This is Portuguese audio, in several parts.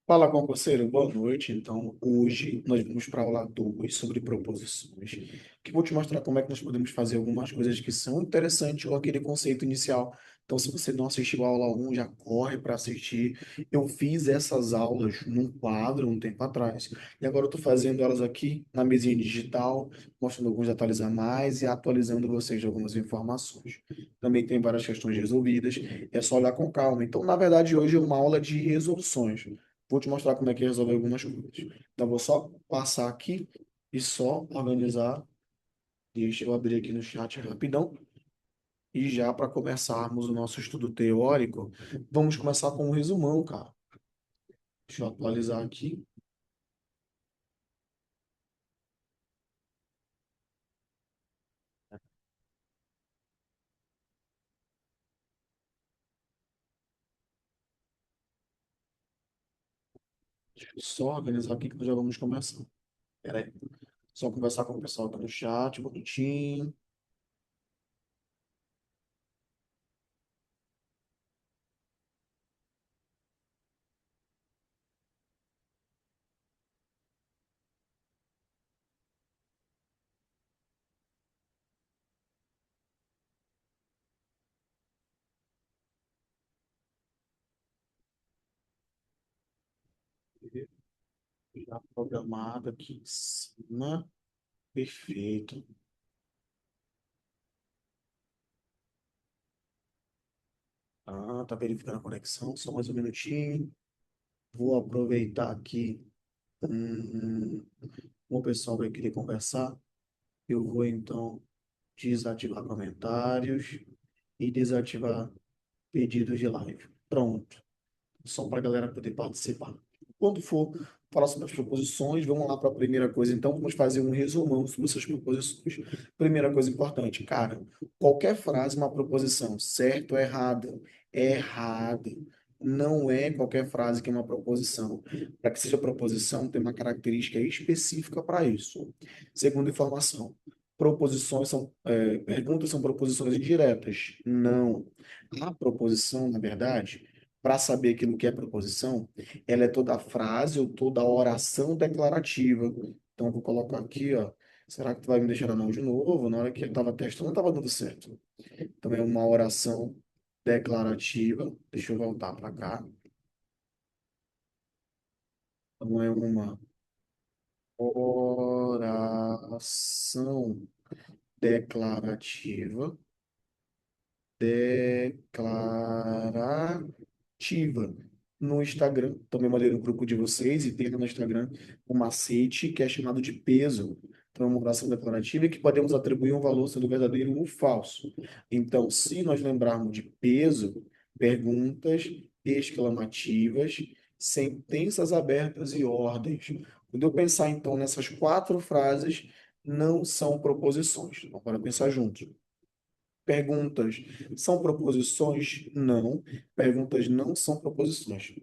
Fala, concurseiro, boa noite. Então, hoje nós vamos para a aula 2 sobre proposições, que vou te mostrar como é que nós podemos fazer algumas coisas que são interessantes ou aquele conceito inicial. Então, se você não assistiu a aula um, já corre para assistir. Eu fiz essas aulas num quadro um tempo atrás, e agora eu estou fazendo elas aqui na mesinha digital, mostrando alguns detalhes a mais e atualizando vocês de algumas informações. Também tem várias questões resolvidas, é só olhar com calma. Então, na verdade, hoje é uma aula de resoluções. Vou te mostrar como é que resolve algumas coisas. Então, vou só passar aqui e só organizar. Deixa eu abrir aqui no chat rapidão. E já para começarmos o nosso estudo teórico, vamos começar com um resumão, cara. Deixa eu atualizar aqui. Deixa eu só organizar aqui que nós já vamos começar. Pera aí. Só conversar com o pessoal aqui no chat, bonitinho. Já programado aqui em cima. Perfeito. Ah, tá verificando a conexão. Só mais um minutinho. Vou aproveitar aqui. Hum, o pessoal vai querer conversar. Eu vou então desativar comentários e desativar pedidos de live. Pronto. Só para a galera poder participar. Quando for falar sobre as proposições, vamos lá para a primeira coisa. Então, vamos fazer um resumão sobre essas proposições. Primeira coisa importante, cara, qualquer frase é uma proposição, certo ou errado? É errado. Não é qualquer frase que é uma proposição. Para que seja proposição, tem uma característica específica para isso. Segunda informação, perguntas são proposições indiretas. Não. A proposição, na verdade, para saber aquilo que é proposição, ela é toda frase ou toda oração declarativa. Então, eu vou colocar aqui, ó. Será que tu vai me deixar não de novo? Na hora que eu estava testando, não estava dando certo. Então, é uma oração declarativa. Deixa eu voltar para cá. Então, é uma oração declarativa. Declarativa. No Instagram, também mandei no grupo de vocês e tem lá no Instagram um macete que é chamado de peso. Então, é uma oração declarativa que podemos atribuir um valor sendo verdadeiro ou falso. Então, se nós lembrarmos de peso, perguntas exclamativas, sentenças abertas e ordens. Quando eu pensar, então, nessas quatro frases, não são proposições. Então, bora pensar juntos. Perguntas são proposições? Não. Perguntas não são proposições.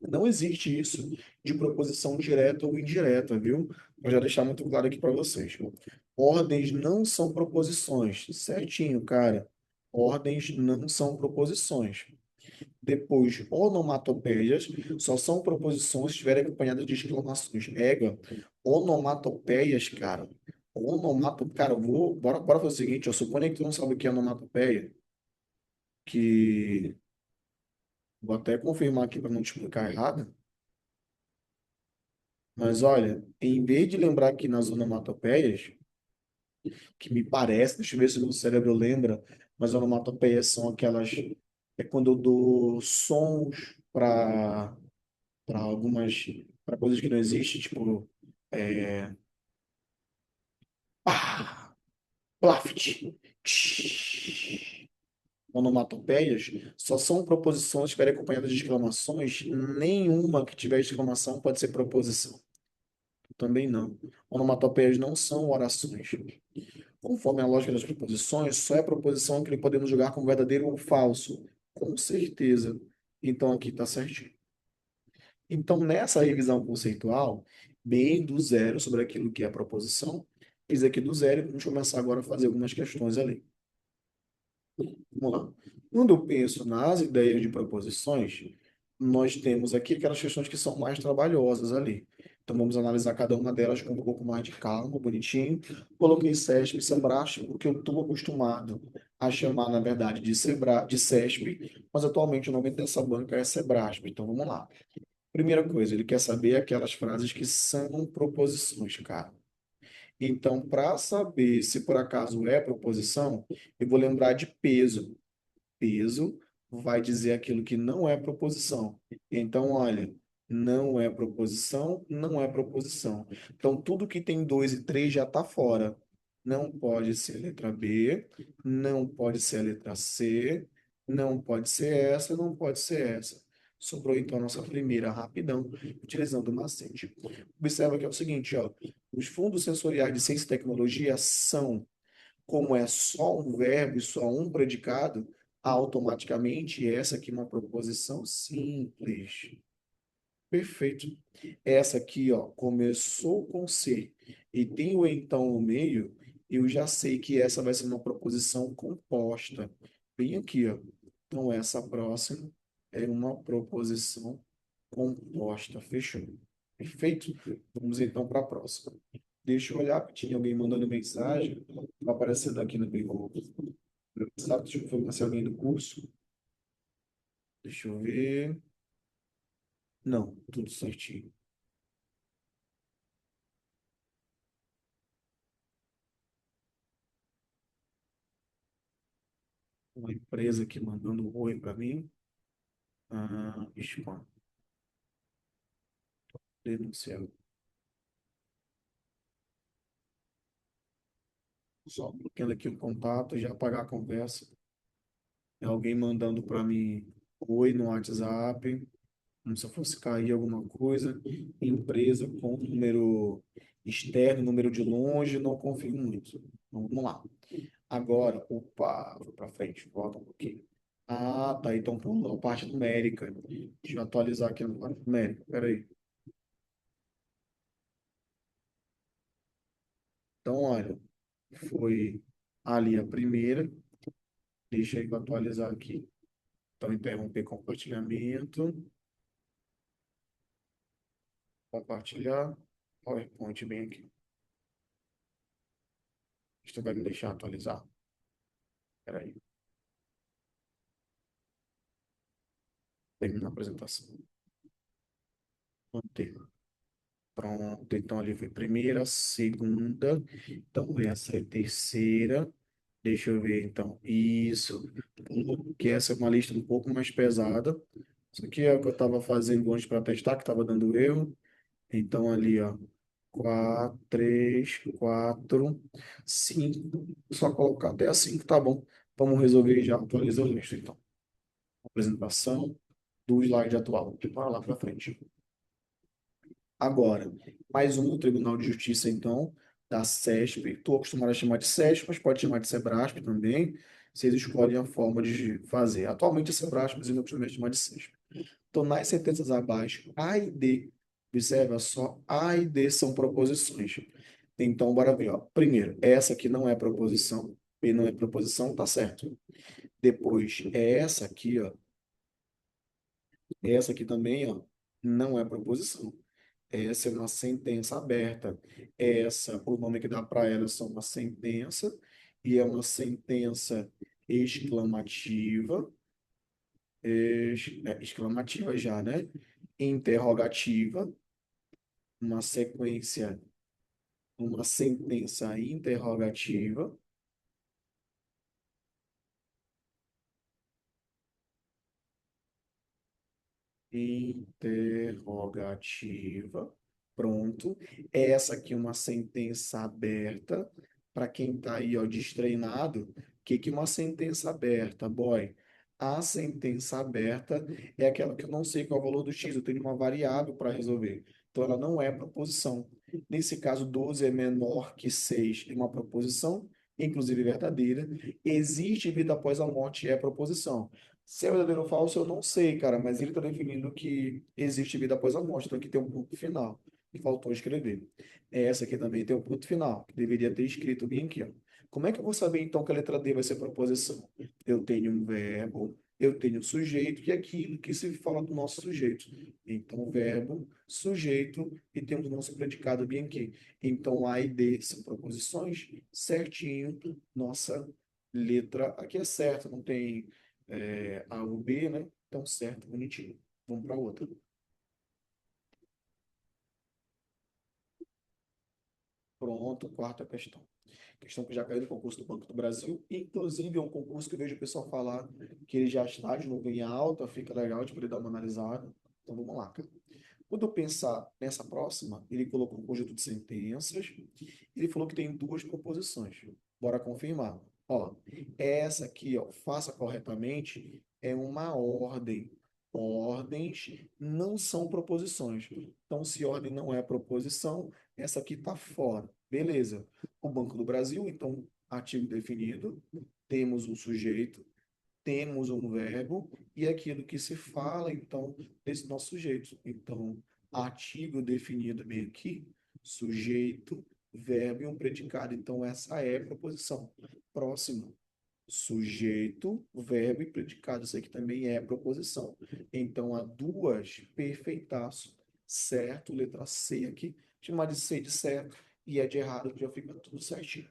Não existe isso de proposição direta ou indireta, viu? Vou já deixar muito claro aqui para vocês. Ordens não são proposições. Certinho, cara. Ordens não são proposições. Depois, onomatopeias só são proposições se estiverem acompanhadas de exclamações. Ega, onomatopeias, cara. Cara, bora fazer o seguinte, eu suponho que tu não sabe o que é onomatopeia, que vou até confirmar aqui para não te explicar errado, mas olha, em vez de lembrar aqui nas onomatopeias, que me parece, deixa eu ver se o meu cérebro lembra, mas onomatopeias são aquelas, é quando eu dou sons para algumas, para coisas que não existem, tipo, é, pá, plaft, tch. Onomatopeias só são proposições que estiverem acompanhadas de exclamações, nenhuma que tiver exclamação pode ser proposição. Também não. Onomatopeias não são orações. Conforme a lógica das proposições, só é proposição que podemos julgar como verdadeiro ou falso. Com certeza. Então aqui está certinho. Então, nessa revisão conceitual, bem do zero sobre aquilo que é a proposição, fiz aqui do zero e vamos começar agora a fazer algumas questões ali. Vamos lá. Quando eu penso nas ideias de proposições, nós temos aqui aquelas questões que são mais trabalhosas ali. Então vamos analisar cada uma delas com um pouco mais de calma, bonitinho. Coloquei CESP e Sebrasp porque eu estou acostumado a chamar, na verdade, de CESP, mas atualmente o nome dessa banca é Sebrasp. Então vamos lá. Primeira coisa, ele quer saber aquelas frases que são proposições, cara. Então, para saber se por acaso é proposição, eu vou lembrar de peso. Peso vai dizer aquilo que não é proposição. Então, olha, não é proposição, não é proposição. Então, tudo que tem dois e três já está fora. Não pode ser a letra B, não pode ser a letra C, não pode ser essa, não pode ser essa. Sobrou então a nossa primeira rapidão, utilizando o macete. Observa que é o seguinte, ó, os fundos sensoriais de ciência e tecnologia são como é só um verbo e só um predicado, automaticamente essa aqui é uma proposição simples. Perfeito. Essa aqui, ó, começou com C e tem o então no meio, eu já sei que essa vai ser uma proposição composta. Bem aqui, ó. Então, essa próxima é uma proposição composta. Fechou. Perfeito? Vamos então para a próxima. Deixa eu olhar, porque tinha alguém mandando mensagem. Vai aparecendo aqui no meu WhatsApp. Deixa eu confirmar se é alguém do curso. Deixa eu ver. Não, tudo certinho. Uma empresa aqui mandando um oi para mim. Spam. Denunciar. Só bloqueando aqui o contato, já apagar a conversa. É alguém mandando para mim oi no WhatsApp, como se fosse cair alguma coisa. Empresa com número externo, número de longe, não confio muito. Então, vamos lá. Agora, opa, vou para frente, volta um pouquinho. Ah, tá. Então pulou a parte numérica. Deixa eu atualizar aqui na parte numérica. Peraí. Então, olha, foi ali a primeira. Deixa eu atualizar aqui. Então, interromper compartilhamento. Compartilhar. PowerPoint bem aqui. Isto vai me deixar atualizar. Espera aí. Termina a apresentação. Manter. Pronto. Então, ali foi primeira, segunda. Então, essa é terceira. Deixa eu ver, então. Isso. Que essa é uma lista um pouco mais pesada. Isso aqui é o que eu estava fazendo antes para testar, que estava dando erro. Então, ali, ó. Quatro, três, quatro, cinco. Só colocar até a cinco, tá bom. Vamos resolver já, atualizar o resto, então. Apresentação do slide atual. Para lá para frente. Agora, mais um do Tribunal de Justiça, então, da CESP. Estou acostumado a chamar de CESP, mas pode chamar de Sebrasp também. Vocês escolhem a forma de fazer. Atualmente é Sebrasp, mas eu não costumo chamar de CESP. Então, nas sentenças abaixo, A e D, observa só, A e D são proposições. Então, bora ver, ó. Primeiro, essa aqui não é proposição. B não é proposição, tá certo. Depois, é essa aqui, ó. Essa aqui também, ó, não é proposição. Essa é uma sentença aberta. Essa, o nome que dá para ela são uma sentença, e é uma sentença exclamativa, exclamativa já, né? Interrogativa, uma sequência, uma sentença interrogativa, interrogativa. Pronto. Essa aqui é uma sentença aberta. Para quem está aí, ó, destreinado, o que que é uma sentença aberta, boy? A sentença aberta é aquela que eu não sei qual é o valor do x, eu tenho uma variável para resolver. Então, ela não é proposição. Nesse caso, 12 é menor que 6 é uma proposição, inclusive verdadeira. Existe vida após a morte, é proposição. Se é verdadeiro ou falso, eu não sei, cara, mas ele está definindo que existe vida após a morte, então aqui tem um ponto final, que faltou escrever. Essa aqui também tem um ponto final, que deveria ter escrito bem aqui, ó. Como é que eu vou saber, então, que a letra D vai ser proposição? Eu tenho um verbo, eu tenho o sujeito e aquilo que se fala do nosso sujeito. Então, verbo, sujeito e temos o nosso predicado bem aqui. Então, A e D são proposições, certinho, nossa letra aqui é certa, não tem A ou B, né? Então, certo, bonitinho. Vamos para outra. Pronto, quarta questão. Questão que já caiu no concurso do Banco do Brasil. Inclusive, é um concurso que eu vejo o pessoal falar que ele já está de nuvem alta, fica legal de poder dar uma analisada. Então, vamos lá, cara. Quando eu pensar nessa próxima, ele colocou um conjunto de sentenças. Ele falou que tem duas proposições. Bora confirmar. Ó, essa aqui, ó, faça corretamente, é uma ordem. Ordens não são proposições. Então, se ordem não é proposição, essa aqui está fora. Beleza. O Banco do Brasil, então, artigo definido, temos um sujeito, temos um verbo e aquilo que se fala, então, desse nosso sujeito. Então, artigo definido bem aqui, sujeito, verbo e um predicado. Então, essa é a proposição. Próximo. Sujeito, verbo e predicado. Isso aqui também é proposição. Então, há duas perfeitaço. Certo, letra C aqui. Chamar de C de certo e é de errado, que já fica tudo certinho.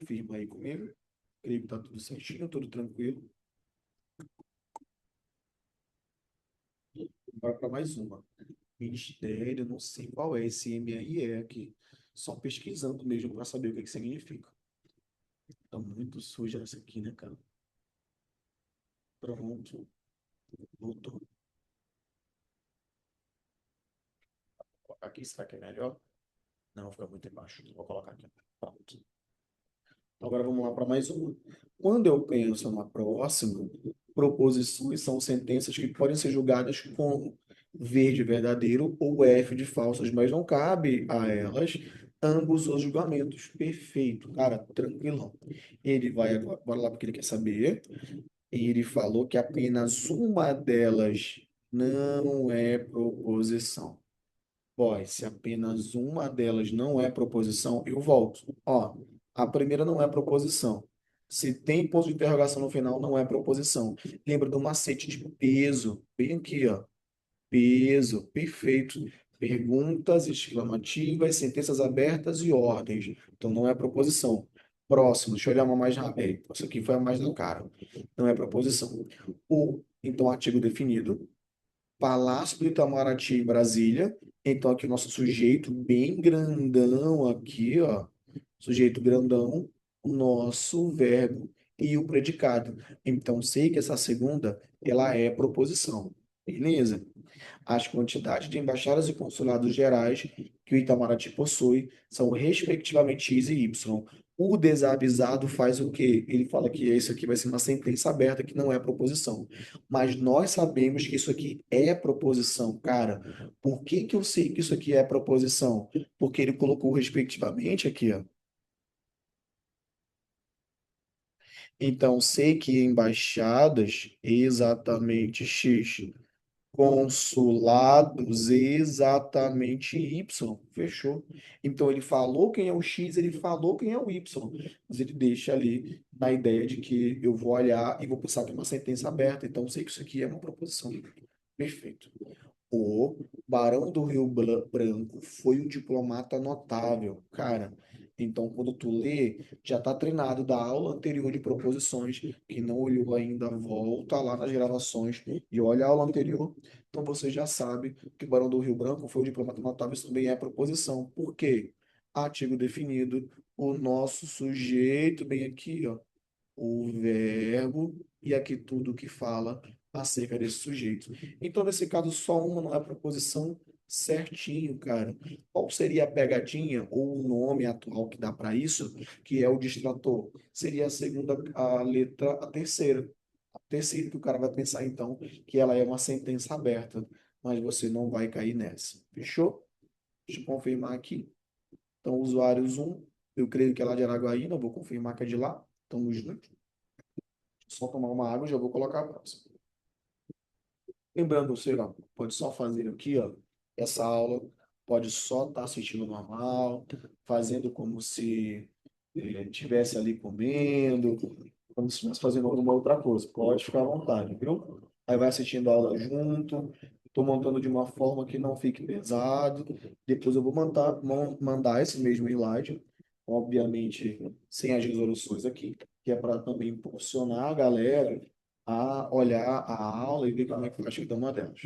Firma aí comigo. Creio que tá tudo certinho, tudo tranquilo. Bora para mais uma. Ministério, não sei qual é esse MRE aqui. Só pesquisando mesmo para saber o que que significa. Tá muito suja essa aqui, né, cara? Pronto. Voltou. Aqui, será que é melhor? Não, fica muito embaixo. Vou colocar aqui. Pronto. Agora vamos lá para mais uma. Quando eu penso na próxima, proposições são sentenças que podem ser julgadas como V de verdadeiro ou F de falsas, mas não cabe a elas ambos os julgamentos. Perfeito, cara, tranquilão. Ele vai agora, bora lá porque ele quer saber. E ele falou que apenas uma delas não é proposição. Boy, se apenas uma delas não é proposição, eu volto. Ó, a primeira não é proposição. Se tem ponto de interrogação no final, não é proposição. Lembra do macete de peso, bem aqui, ó. Peso, perfeito. Perguntas exclamativas, sentenças abertas e ordens. Então não é proposição. Próximo, deixa eu olhar uma mais rápida. Isso aqui foi a mais no cara. Não é proposição. O, então, artigo definido. Palácio do Itamaraty, em Brasília. Então, aqui o nosso sujeito bem grandão aqui, ó. Sujeito grandão, o nosso verbo e o predicado. Então, sei que essa segunda, ela é proposição. Beleza? As quantidades de embaixadas e consulados gerais que o Itamaraty possui são, respectivamente, X e Y. O desavisado faz o quê? Ele fala que isso aqui vai ser uma sentença aberta, que não é proposição. Mas nós sabemos que isso aqui é proposição, cara. Por que que eu sei que isso aqui é proposição? Porque ele colocou respectivamente aqui, ó. Então, sei que embaixadas, exatamente X. Consulados, exatamente Y. Fechou. Então ele falou quem é o X, ele falou quem é o Y. Mas ele deixa ali na ideia de que eu vou olhar e vou pensar que é uma sentença aberta. Então eu sei que isso aqui é uma proposição. Perfeito. O Barão do Rio Branco foi um diplomata notável, cara. Então, quando tu lê, já está treinado da aula anterior de proposições, que não olhou ainda, volta lá nas gravações e olha a aula anterior. Então, você já sabe que o Barão do Rio Branco foi um diplomata notável, isso também é proposição. Por quê? Artigo definido, o nosso sujeito, bem aqui, ó, o verbo e aqui tudo que fala acerca desse sujeito. Então, nesse caso, só uma não é proposição certinho, cara. Qual seria a pegadinha ou o nome atual que dá para isso, que é o distrator? Seria a segunda, a letra, a terceira. A terceira que o cara vai pensar, então, que ela é uma sentença aberta, mas você não vai cair nessa. Fechou? Deixa eu confirmar aqui. Então, usuários um, eu creio que é lá de Araguaína, eu vou confirmar que é de lá. Tamo junto. Só tomar uma água e já vou colocar a próxima. Lembrando, você ó, pode só fazer aqui, ó, essa aula, pode só estar assistindo normal, fazendo como se estivesse ali comendo, como se estivesse fazendo alguma outra coisa. Pode ficar à vontade, viu? Aí vai assistindo a aula junto. Estou montando de uma forma que não fique pesado. Depois eu vou mandar esse mesmo slide, obviamente sem as resoluções aqui, que é para também impulsionar a galera a olhar a aula e ver como é que faz cada uma delas.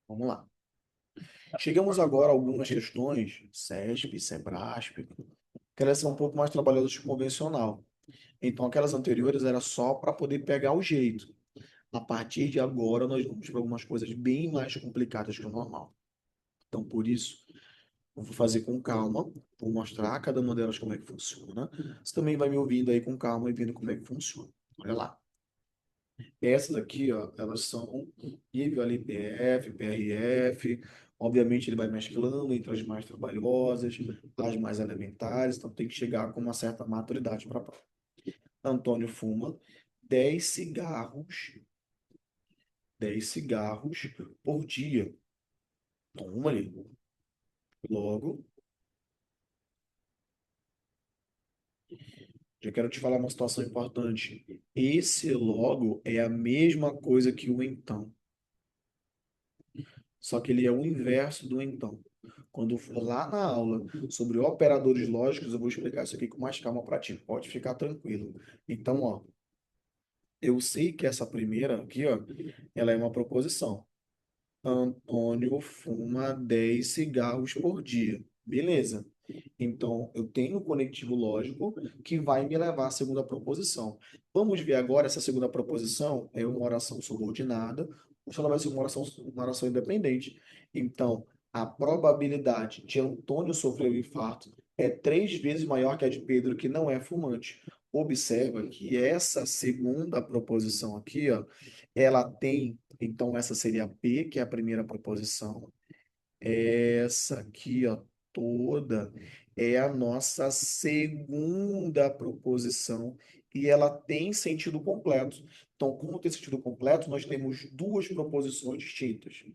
Vamos lá. Chegamos agora a algumas questões, SESP, SEBRASP, que elas são um pouco mais trabalhadas que o convencional. Então, aquelas anteriores era só para poder pegar o jeito. A partir de agora, nós vamos para algumas coisas bem mais complicadas que o normal. Então, por isso, eu vou fazer com calma, vou mostrar a cada uma delas como é que funciona. Você também vai me ouvindo aí com calma e vendo como é que funciona. Olha lá. Essas aqui, ó, elas são nível ali PF, PRF. Obviamente, ele vai mesclando entre as mais trabalhosas, as mais elementares, então tem que chegar com uma certa maturidade para a prova. Antônio fuma 10 cigarros, 10 cigarros por dia. Toma ali. Logo, já quero te falar uma situação importante. Esse logo é a mesma coisa que o então, só que ele é o inverso do então. Quando eu for lá na aula sobre operadores lógicos, eu vou explicar isso aqui com mais calma para ti. Pode ficar tranquilo. Então, ó, eu sei que essa primeira aqui, ó, ela é uma proposição. Antônio fuma 10 cigarros por dia. Beleza. Então, eu tenho o conectivo lógico que vai me levar à segunda proposição. Vamos ver agora essa segunda proposição é uma oração subordinada, ou se ela vai ser uma oração independente. Então, a probabilidade de Antônio sofrer um infarto é 3 vezes maior que a de Pedro, que não é fumante. Observa que essa segunda proposição aqui, ó, ela tem, então essa seria P, que é a primeira proposição. Essa aqui, ó, toda é a nossa segunda proposição e ela tem sentido completo. Então, como tem sentido completo, nós temos duas proposições distintas.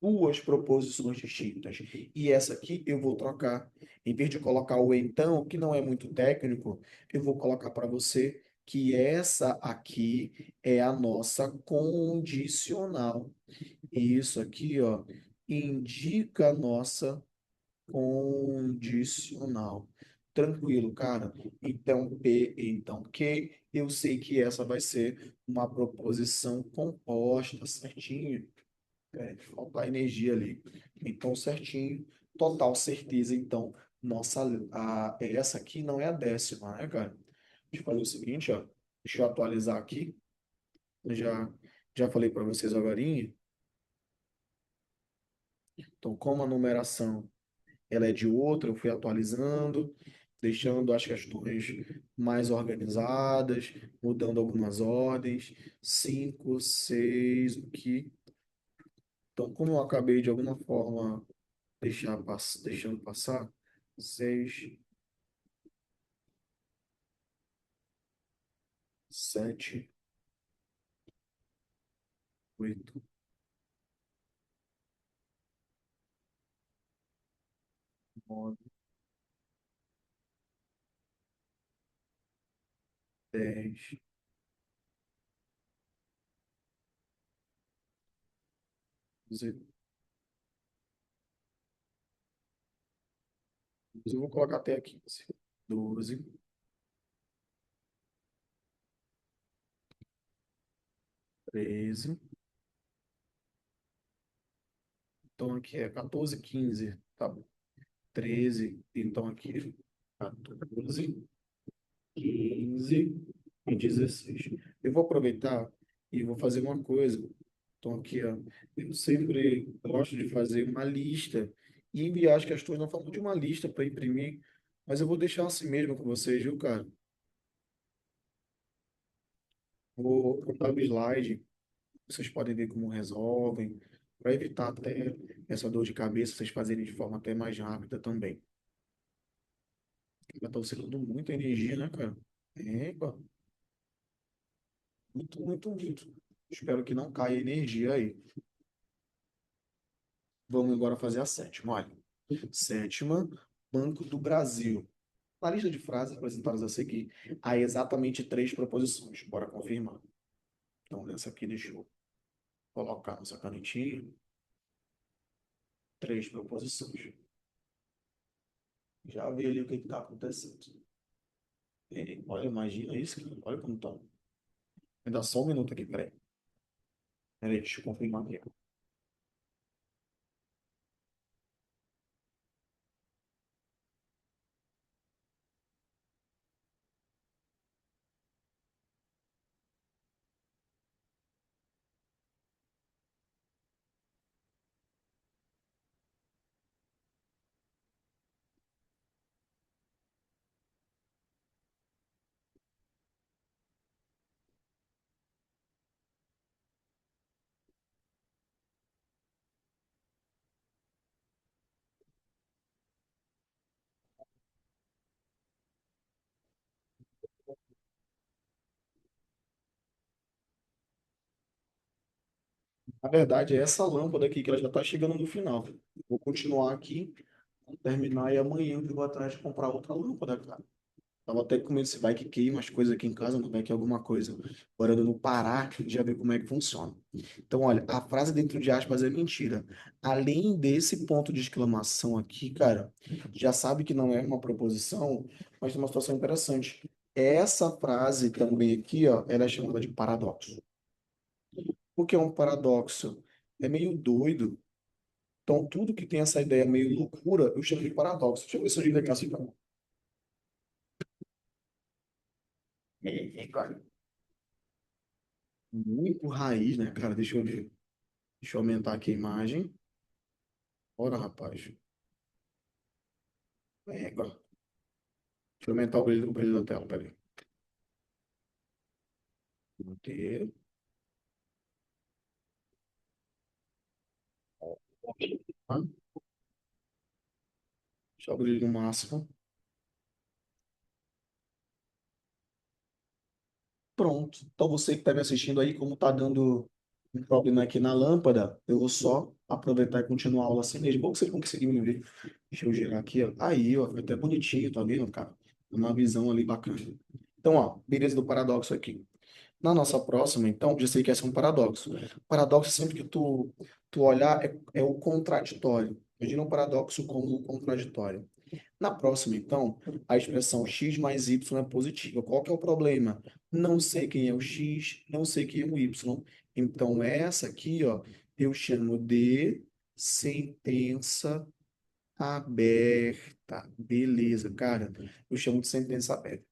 Duas proposições distintas. E essa aqui eu vou trocar. Em vez de colocar o então, que não é muito técnico, eu vou colocar para você que essa aqui é a nossa condicional. E isso aqui, ó, indica a nossa condicional. Tranquilo, cara. Então, P, então Q, eu sei que essa vai ser uma proposição composta, certinho. É, falta energia ali. Então, certinho, total certeza. Então, essa aqui não é a décima, né, cara? Deixa eu fazer o seguinte, ó. Deixa eu atualizar aqui. Eu já falei para vocês agora. Então, como a numeração ela é de outra, eu fui atualizando, deixando as questões mais organizadas, mudando algumas ordens. 5, 6, aqui. Então, como eu acabei de alguma forma deixando passar, 6, 7, 8, 9, 10, 11, eu vou colocar até aqui. 12, 13, então aqui é 14, 15, tá bom. 13, então aqui 14, 15 e 16. Eu vou aproveitar e vou fazer uma coisa. Então, aqui, ó, eu sempre gosto de fazer uma lista e enviar as questões na forma de uma lista para imprimir, mas eu vou deixar assim mesmo com vocês, viu, cara? Vou botar o slide, vocês podem ver como resolvem, para evitar até essa dor de cabeça, vocês fazerem de forma até mais rápida também. Já está usando muita energia, né, cara? Epa, muito, muito, muito. Espero que não caia energia aí. Vamos agora fazer a sétima. Olha, sétima, Banco do Brasil. Na lista de frases apresentadas a seguir, há exatamente três proposições. Bora confirmar. Então, nessa aqui, deixa eu colocar nossa canetinha. Três proposições. Já vi ali o que está acontecendo. Olha, imagina isso, cara. Olha como tá. Me dá só um minuto aqui, peraí. Peraí, deixa eu confirmar aqui. Na verdade, é essa lâmpada aqui que ela já está chegando no final. Vou continuar aqui, vou terminar e amanhã eu vou atrás de comprar outra lâmpada, cara. Tava até com medo se vai que queima as coisas aqui em casa, não vai que alguma coisa. Agora eu não parar, já ver como é que funciona. Então, olha, a frase dentro de aspas é mentira. Além desse ponto de exclamação aqui, cara, já sabe que não é uma proposição, mas tem uma situação interessante. Essa frase também aqui, ó, ela é chamada de paradoxo. O que é um paradoxo? É meio doido. Então, tudo que tem essa ideia meio loucura, eu chamo de paradoxo. Deixa eu ver se eu digo aqui assim. Cara. Muito raiz, né, cara? Deixa eu ver. Deixa eu aumentar aqui a imagem. Ora, rapaz. Égua. Deixa eu aumentar o brilho da tela, peraí. Manter. Tá? Deixa o brilho no máximo. Pronto. Então, você que está me assistindo aí, como está dando um problema aqui na lâmpada, eu vou só aproveitar e continuar a aula assim mesmo. Bom que vocês vão conseguir me ver. Deixa eu girar aqui, ó. Aí, ó, ficou até bonitinho, tá vendo, cara? Uma visão ali bacana. Então, ó, beleza do paradoxo aqui. Na nossa próxima, então, já sei que esse é um paradoxo. Paradoxo, sempre que tu olhar, é o contraditório. Imagina um paradoxo como o contraditório. Na próxima, então, a expressão x mais y é positiva. Qual que é o problema? Não sei quem é o x, não sei quem é o y. Então, essa aqui, ó, eu chamo de sentença aberta. Beleza, cara. Eu chamo de sentença aberta.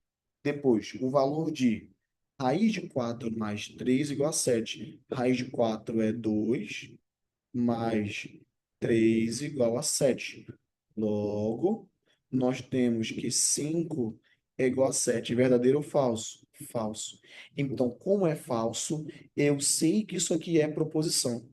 Depois, o valor de raiz de 4 mais 3 igual a 7. Raiz de 4 é 2 mais 3 igual a 7. Logo, nós temos que 5 é igual a 7. Verdadeiro ou falso? Falso. Então, como é falso, eu sei que isso aqui é proposição.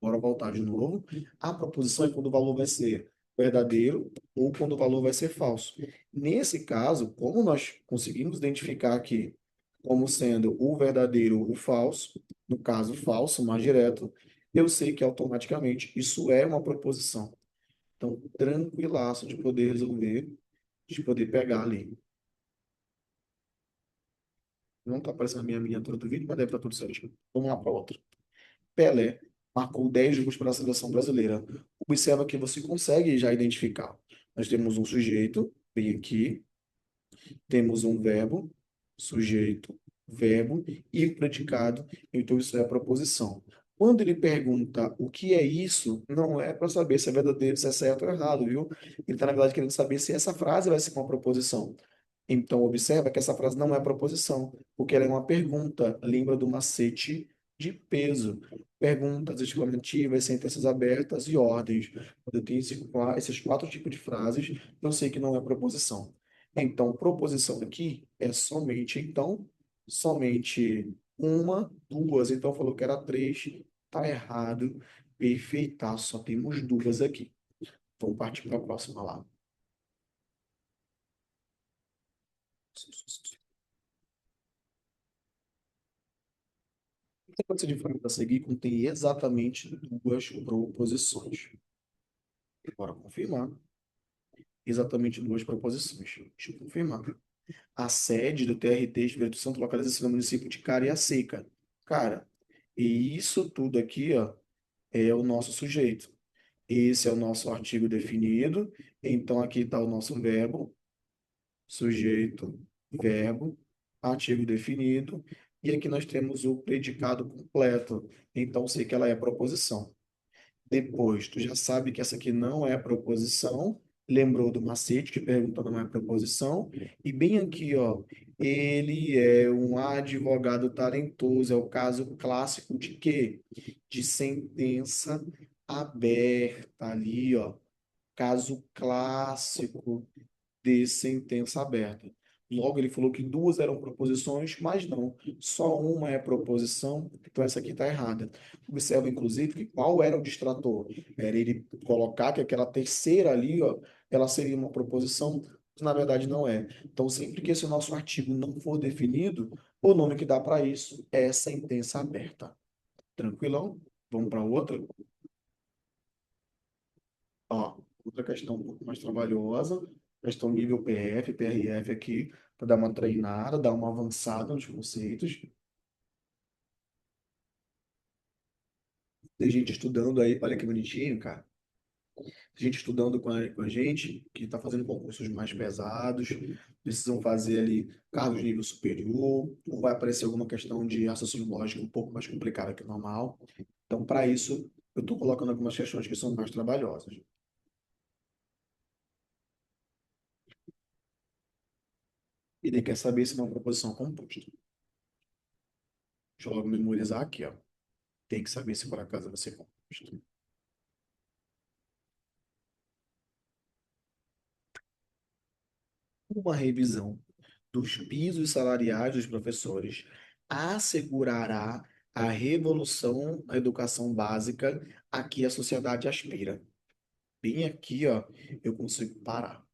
Bora voltar de novo. A proposição é quando o valor vai ser verdadeiro ou quando o valor vai ser falso. Nesse caso, como nós conseguimos identificar aqui como sendo o verdadeiro ou o falso, no caso falso, mais direto, eu sei que automaticamente isso é uma proposição. Então, tranquilaço de poder resolver, de poder pegar ali. Não está aparecendo a minha miniatura do vídeo, mas deve estar tudo certinho. Vamos lá para outra. Pelé marcou 10 gols para a seleção brasileira. Observa que você consegue já identificar. Nós temos um sujeito, bem aqui, temos um verbo, sujeito, verbo e o predicado, então isso é a proposição. Quando ele pergunta o que é isso, não é para saber se é verdadeiro, se é certo ou errado, viu? Ele está, na verdade, querendo saber se essa frase vai ser uma proposição. Então, observa que essa frase não é proposição, porque ela é uma pergunta. Lembra do macete de peso. Perguntas exclamativas, sentenças abertas e ordens. Quando eu tenho esses quatro tipos de frases, eu sei que não é proposição. Então, proposição aqui é somente, então, somente uma, duas. Então, falou que era três, tá errado. Perfeitaço, só temos duas aqui. Vamos partir para a próxima lá. A sequência de frases a seguir contém exatamente duas proposições. Bora confirmar. Exatamente duas proposições. Deixa eu confirmar. A sede do TRT Espírito Santo localiza-se no município de Cariacica. Cara, e isso tudo aqui, ó, é o nosso sujeito. Esse é o nosso artigo definido. Então, aqui está o nosso verbo, sujeito, verbo, artigo definido. E aqui nós temos o predicado completo. Então, sei que ela é proposição. Depois, tu já sabe que essa aqui não é proposição. Lembrou do macete que pergunta não é proposição. E bem aqui, ó, ele é um advogado talentoso. É o caso clássico de quê? De sentença aberta ali, ó. Caso clássico de sentença aberta. Logo, ele falou que duas eram proposições, mas não, só uma é proposição, então essa aqui está errada. Observa, inclusive, que qual era o distrator? Era ele colocar que aquela terceira ali, ó, ela seria uma proposição, mas na verdade não é. Então, sempre que esse nosso artigo não for definido, o nome que dá para isso é sentença aberta. Tranquilão? Vamos para outra? Ó, outra questão um pouco mais trabalhosa, questão nível PF, PRF aqui, para dar uma treinada, dar uma avançada nos conceitos. Tem gente estudando aí, olha que bonitinho, cara. Tem gente estudando com a gente, que está fazendo concursos mais pesados, precisam fazer ali cargos de nível superior, ou vai aparecer alguma questão de raciocínio lógico um pouco mais complicada que o normal. Então, para isso, eu estou colocando algumas questões que são mais trabalhosas. E ele quer saber se é uma proposição composta. Deixa eu logo memorizar aqui, ó. Tem que saber se por acaso vai ser composto. Uma revisão dos pisos salariais dos professores assegurará a revolução na educação básica a que a sociedade aspira. Bem aqui, ó, eu consigo parar,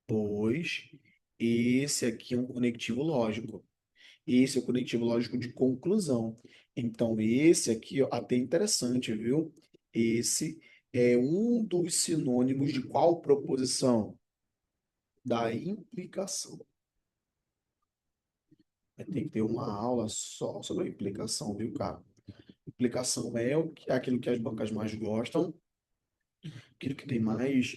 pois esse aqui é um conectivo lógico. Esse é o conectivo lógico de conclusão. Então, esse aqui, ó, até interessante, viu? Esse é um dos sinônimos de qual proposição? Da implicação. Tem que ter uma aula só sobre a implicação, viu, cara? Implicação é aquilo que as bancas mais gostam, aquilo que tem mais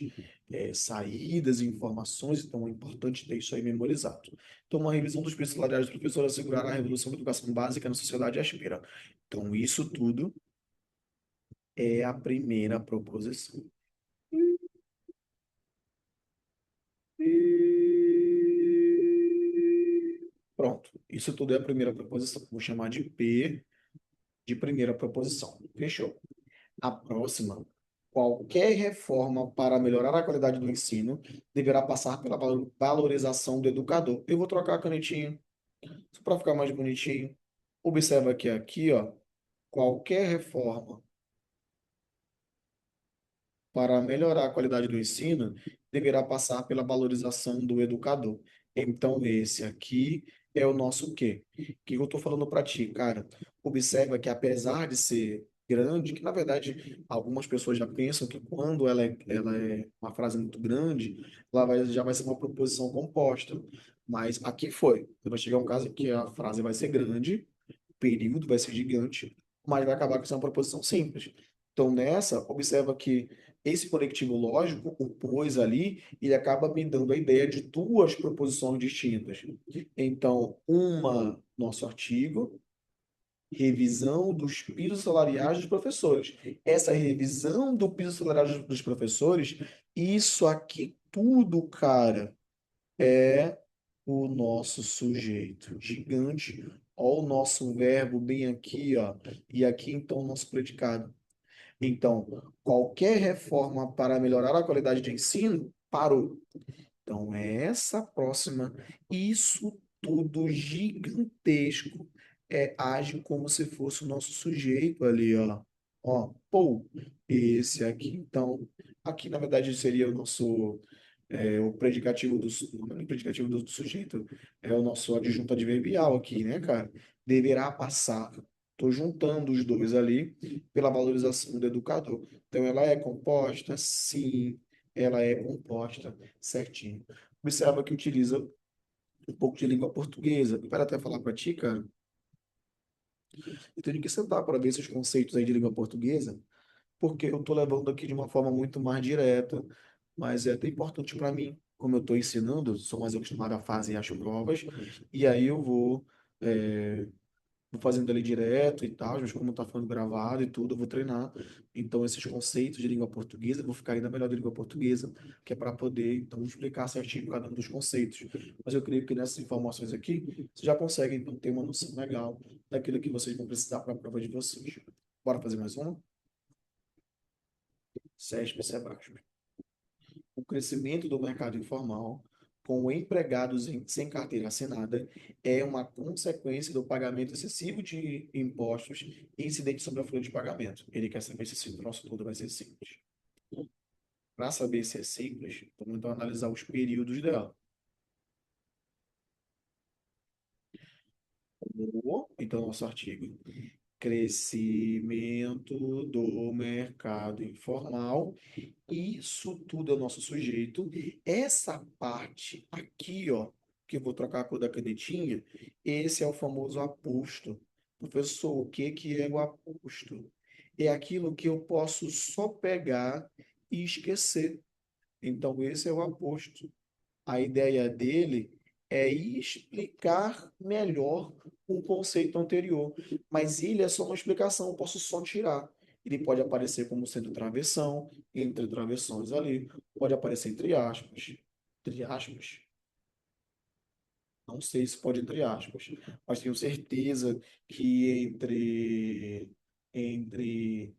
saídas e informações, então é importante ter isso aí memorizado. Então, uma revisão dos preços salariais do professor assegurará a revolução da educação básica na sociedade aspira. Então, isso tudo é a primeira proposição. Pronto, isso tudo é a primeira proposição. Vou chamar de P de primeira proposição. Fechou. A próxima, qualquer reforma para melhorar a qualidade do ensino deverá passar pela valorização do educador. Eu vou trocar a canetinha, só para ficar mais bonitinho. Observa que aqui, ó, qualquer reforma para melhorar a qualidade do ensino deverá passar pela valorização do educador. Então, esse aqui é o nosso quê? O que eu estou falando para ti, cara? Observa que apesar de ser grande, que na verdade algumas pessoas já pensam que quando ela é uma frase muito grande, já vai ser uma proposição composta. Mas aqui foi. Vai chegar um caso que a frase vai ser grande, o período vai ser gigante, mas vai acabar com sendo uma proposição simples. Então, nessa, observa que esse conectivo lógico, o pois ali, ele acaba me dando a ideia de duas proposições distintas. Então, uma, nosso artigo, revisão dos pisos salariais dos professores. Essa revisão do piso salarial dos professores, isso aqui tudo, cara, é o nosso sujeito gigante. Ó, o nosso verbo bem aqui, ó, e aqui então o nosso predicado. Então, qualquer reforma para melhorar a qualidade de ensino parou. Então, essa próxima, isso tudo gigantesco, age como se fosse o nosso sujeito ali, ó. Ó, pô, esse aqui, então, aqui na verdade seria o nosso, o predicativo não é o predicativo do sujeito, é o nosso adjunto adverbial aqui, né, cara? Deverá passar. Estou juntando os dois ali pela valorização do educador. Então, ela é composta? Sim. ela é composta certinho. Observa que utiliza um pouco de língua portuguesa. E para até falar para ti, cara, eu tenho que sentar para ver esses conceitos aí de língua portuguesa, porque eu estou levando aqui de uma forma muito mais direta, mas é até importante para mim, como eu estou ensinando, sou mais acostumado a fazer as provas, e aí eu vou fazendo ali direto e tal, mas como está falando gravado e tudo, eu vou treinar. Então, esses conceitos de língua portuguesa, eu vou ficar ainda melhor de língua portuguesa, que é para poder, então, explicar certinho cada um dos conceitos. Mas eu creio que nessas informações aqui, você já consegue, então, ter uma noção legal daquilo que vocês vão precisar para a prova de vocês. Bora fazer mais uma? SESP, SEBRASP. O crescimento do mercado informal, com empregados sem carteira assinada, é uma consequência do pagamento excessivo de impostos incidentes sobre a folha de pagamento. Ele quer saber se esse troço todo vai ser simples. Para saber se é simples, vamos então analisar os períodos dela. Então, nosso artigo. Crescimento do mercado informal. Isso tudo é o nosso sujeito. Essa parte aqui, ó, que eu vou trocar a cor da canetinha, esse é o famoso aposto. Professor, o que que é o aposto? É aquilo que eu posso só pegar e esquecer. Então, esse é o aposto. A ideia dele é explicar melhor o conceito anterior, mas ele é só uma explicação, eu posso só tirar. Ele pode aparecer como sendo travessão, entre travessões ali, pode aparecer entre aspas, não sei se pode entre aspas, mas tenho certeza que entre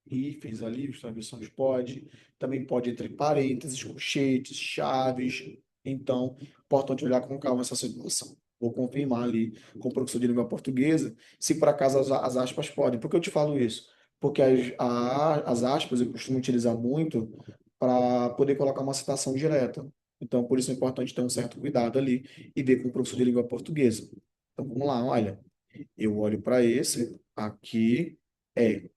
hífens ali, os travessões pode, também pode entre parênteses, colchetes, chaves. Então, importante olhar com calma essa situação. Vou confirmar ali com o professor de língua portuguesa se por acaso as aspas podem. Por que eu te falo isso? Porque as aspas eu costumo utilizar muito para poder colocar uma citação direta. Então, por isso é importante ter um certo cuidado ali e ver com o professor de língua portuguesa. Então, vamos lá, olha. Eu olho para esse aqui. É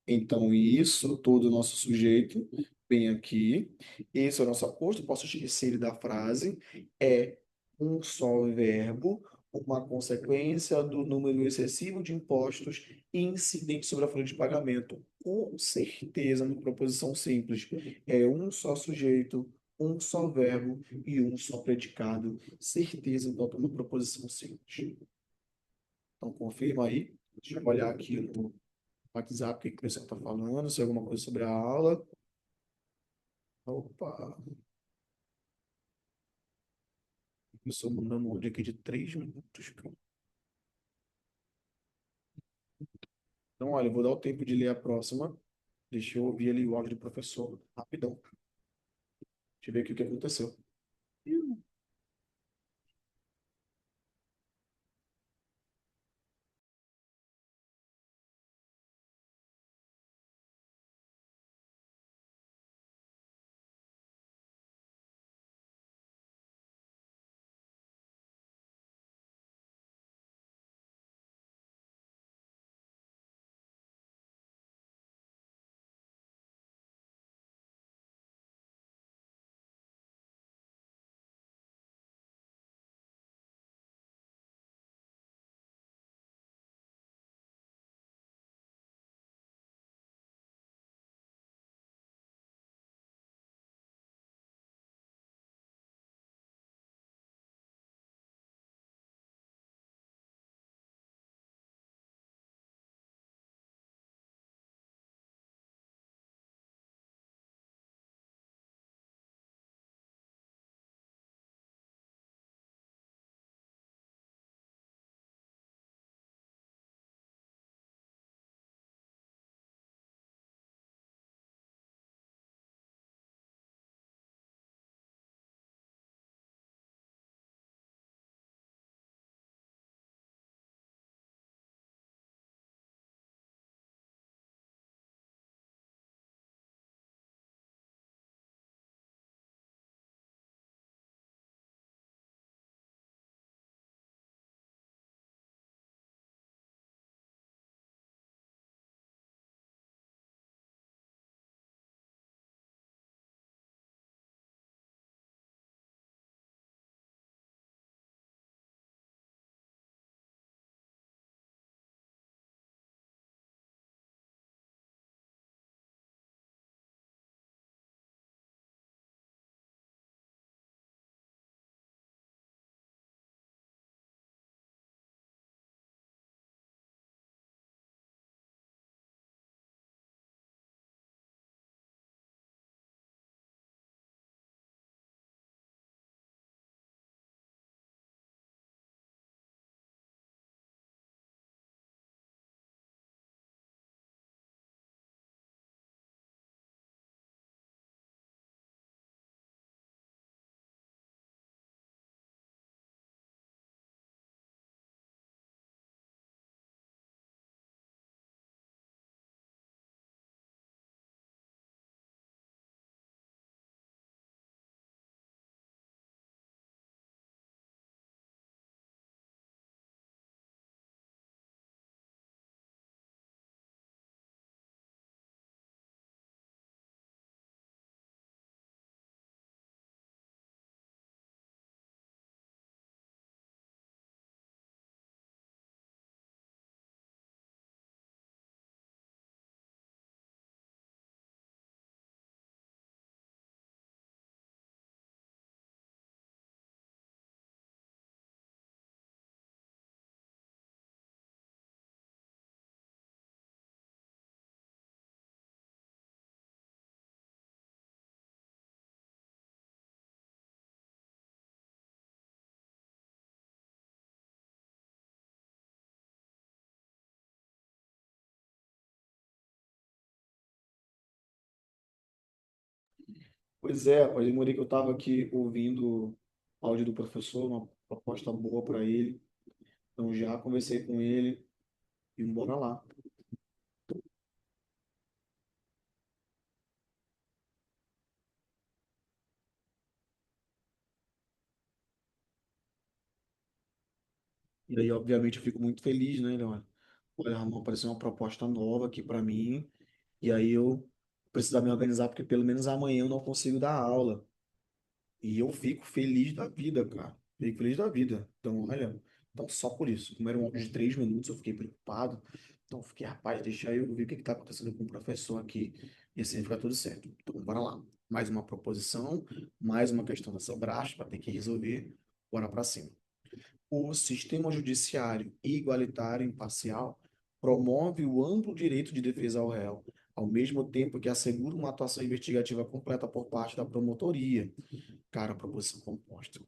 então, isso, todo o nosso sujeito, bem aqui. Esse é o nosso aposto, posso esquecer ele da frase. É um só verbo, uma consequência do número excessivo de impostos incidentes sobre a folha de pagamento. Com certeza, na proposição simples. É um só sujeito, um só verbo e um só predicado. Certeza, então, para uma proposição simples. Então, confirma aí. Deixa eu olhar aqui no WhatsApp, o que que o pessoal está falando, se é alguma coisa sobre a aula. Opa, eu estou mandando um áudio aqui de 3 minutos, cara. Então, olha, eu vou dar o tempo de ler a próxima. Deixa eu ouvir ali o áudio do professor, rapidão. Deixa eu ver aqui o que aconteceu. Pois é, rapaz, demorei que eu estava aqui ouvindo o áudio do professor, uma proposta boa para ele. Então já conversei com ele e bora lá. E aí, obviamente, eu fico muito feliz, né, Leon? Olha, Ramon, apareceu uma proposta nova aqui para mim. E aí eu preciso me organizar, porque pelo menos amanhã eu não consigo dar aula. E eu fico feliz da vida, cara. Fico feliz da vida. Então, olha, então só por isso. Como era um áudio de 3 minutos, eu fiquei preocupado. Então, eu fiquei, rapaz, deixa eu ver o que está acontecendo com o professor aqui. E assim fica tudo certo. Então, bora lá. Mais uma proposição, mais uma questão dessa praxe para ter que resolver. Bora para cima. O sistema judiciário igualitário e imparcial promove o amplo direito de defesa ao réu, ao mesmo tempo que assegura uma atuação investigativa completa por parte da promotoria. Cara, proposição composta.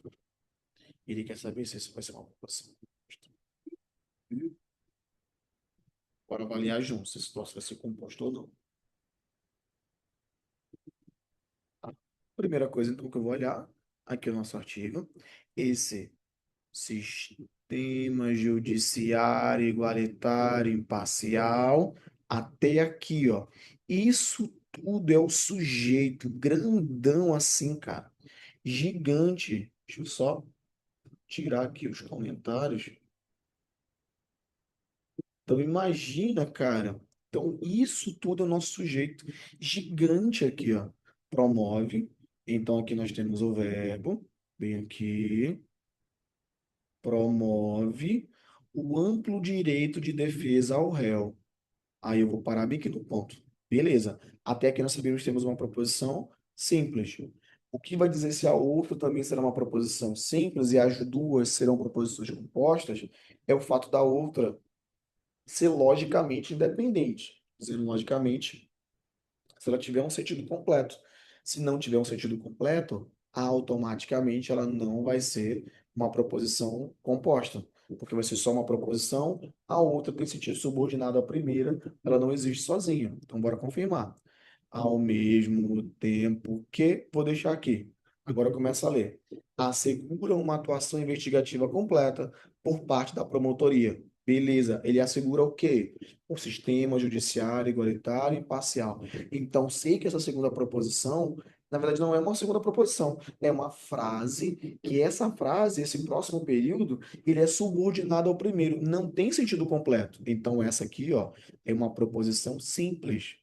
Ele quer saber se isso vai ser uma proposição composta. Bora avaliar junto se esse troço vai ser composto ou não. Tá? Primeira coisa, então, que eu vou olhar aqui no nosso artigo, esse sistema judiciário igualitário imparcial, até aqui, ó. Isso tudo é o sujeito, grandão assim, cara. Gigante. Deixa eu só tirar aqui os comentários. Então, imagina, cara. Então, isso tudo é o nosso sujeito gigante aqui, ó. Promove. Então, aqui nós temos o verbo, bem aqui. Promove o amplo direito de defesa ao réu. Aí eu vou parar bem aqui no ponto. Beleza. Até aqui nós sabemos que temos uma proposição simples. O que vai dizer se a outra também será uma proposição simples e as duas serão proposições compostas é o fato da outra ser logicamente independente. Ser logicamente, se ela tiver um sentido completo. Se não tiver um sentido completo, automaticamente ela não vai ser uma proposição composta, porque vai ser só uma proposição, a outra tem sentido subordinado à primeira, ela não existe sozinha. Então, bora confirmar. Ao mesmo tempo que, vou deixar aqui, agora começa a ler. Assegura uma atuação investigativa completa por parte da promotoria. Beleza, ele assegura o quê? O sistema judiciário igualitário e imparcial. Então, sei que essa segunda proposição, na verdade, não é uma segunda proposição, é uma frase, que essa frase, esse próximo período, ele é subordinado ao primeiro, não tem sentido completo. Então, essa aqui, ó, é uma proposição simples.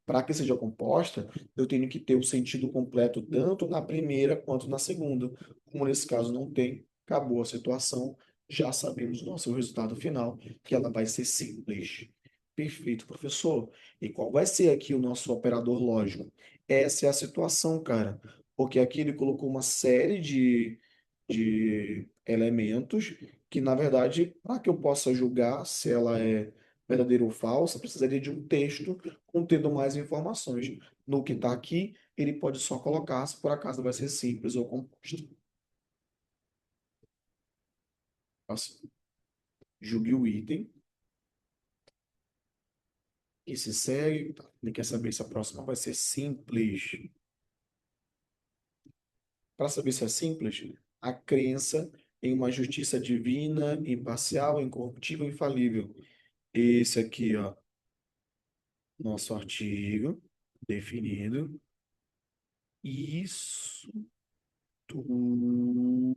Para que seja composta, eu tenho que ter o sentido completo tanto na primeira quanto na segunda. Como nesse caso não tem, acabou a situação, já sabemos o nosso resultado final, que ela vai ser simples. Perfeito, professor. E qual vai ser aqui o nosso operador lógico? Essa é a situação, cara. Porque aqui ele colocou uma série de elementos que, na verdade, para que eu possa julgar se ela é verdadeira ou falsa, precisaria de um texto contendo mais informações. No que está aqui, ele pode só colocar se por acaso vai ser simples ou composto. Assim, julgue o item e se segue. Tá. Ele quer saber se a próxima vai ser simples. Para saber se é simples, a crença em uma justiça divina, imparcial, incorruptível e infalível. Esse aqui, ó, nosso artigo definido. Isso tudo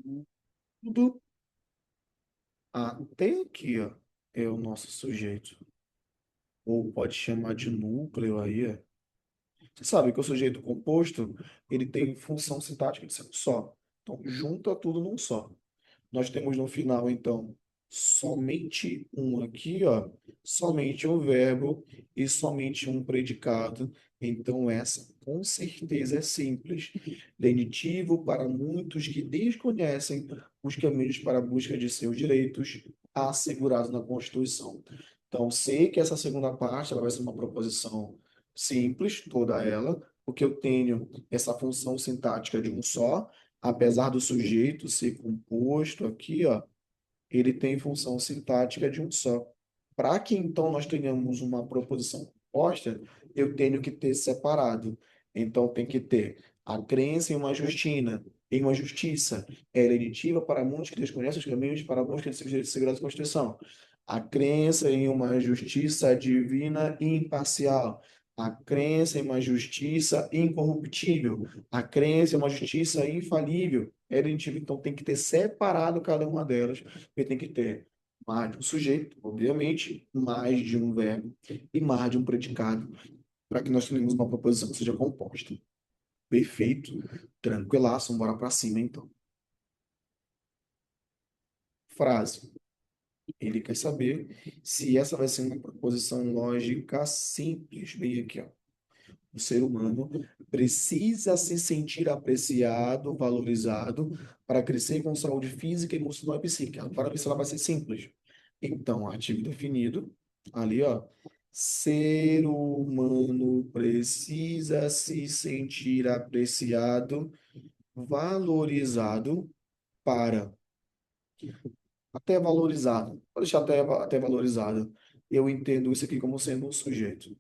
até aqui, ó, é o nosso sujeito. Ou pode chamar de núcleo aí, é. Você sabe que o sujeito composto, ele tem função sintática de ser um só. Então, junta tudo num só. Nós temos no final, então, somente um aqui, ó, somente um verbo e somente um predicado. Então, essa com certeza é simples. Lenitivo para muitos que desconhecem os caminhos para a busca de seus direitos assegurados na Constituição. Então, sei que essa segunda parte ela vai ser uma proposição simples, toda ela, porque eu tenho essa função sintática de um só, apesar do sujeito ser composto aqui, ó, ele tem função sintática de um só. Para que então nós tenhamos uma proposição composta, eu tenho que ter separado. Então tem que ter A crença em uma justiça é hereditiva para muitos que desconhecem os caminhos, para alguns que desejam segurança da Constituição. A crença em uma justiça divina e imparcial. A crença em uma justiça incorruptível. A crença em uma justiça infalível. É hereditiva, então tem que ter separado cada uma delas, porque tem que ter mais de um sujeito, obviamente, mais de um verbo e mais de um predicado, para que nós tenhamos uma proposição que seja composta. Perfeito. Tranquilaço, bora pra cima então. Frase. Ele quer saber se essa vai ser uma proposição lógica simples. Bem aqui, ó. O ser humano precisa se sentir apreciado, valorizado, para crescer com saúde física, emocional e psíquica. Para ver se ela vai ser simples. Então, artigo definido, ali, ó. Ser humano precisa se sentir apreciado, valorizado para até valorizado. Vou deixar até valorizado. Eu entendo isso aqui como sendo um sujeito.